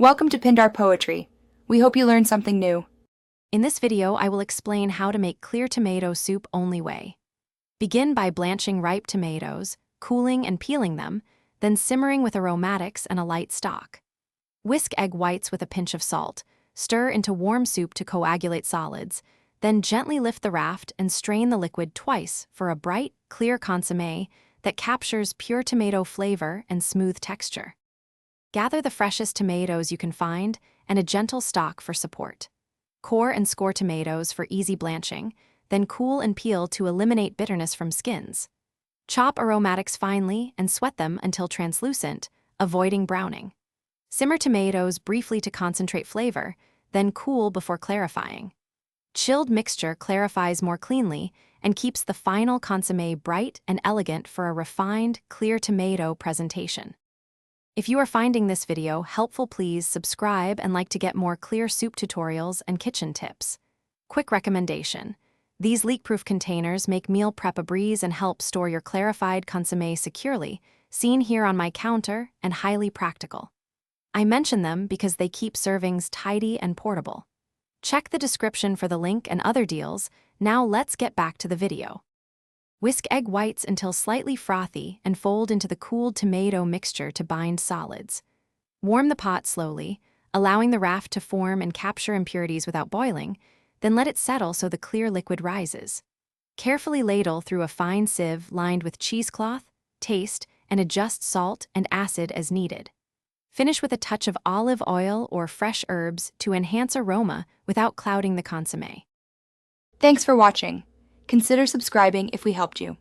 Welcome to Pindar Poetry. We hope you learned something new. In this video, I will explain how to make clear tomato soup only way. Begin by blanching ripe tomatoes, cooling and peeling them, then simmering with aromatics and a light stock. Whisk egg whites with a pinch of salt, stir into warm soup to coagulate solids, then gently lift the raft and strain the liquid twice for a bright, clear consommé that captures pure tomato flavor and smooth texture. Gather the freshest tomatoes you can find and a gentle stock for support. Core and score tomatoes for easy blanching, then cool and peel to eliminate bitterness from skins. Chop aromatics finely and sweat them until translucent, avoiding browning. Simmer tomatoes briefly to concentrate flavor, then cool before clarifying. Chilled mixture clarifies more cleanly and keeps the final consommé bright and elegant for a refined, clear tomato presentation. If you are finding this video helpful, please subscribe and like to get more clear soup tutorials and kitchen tips. Quick recommendation: these leak-proof containers make meal prep a breeze and help store your clarified consommé securely, seen here on my counter and highly practical. I mention them because they keep servings tidy and portable. Check the description for the link and other deals. Now let's get back to the video. Whisk egg whites until slightly frothy and fold into the cooled tomato mixture to bind solids. Warm the pot slowly, allowing the raft to form and capture impurities without boiling, then let it settle so the clear liquid rises. Carefully ladle through a fine sieve lined with cheesecloth, taste, and adjust salt and acid as needed. Finish with a touch of olive oil or fresh herbs to enhance aroma without clouding the consommé. Thanks for watching. Consider subscribing if we helped you.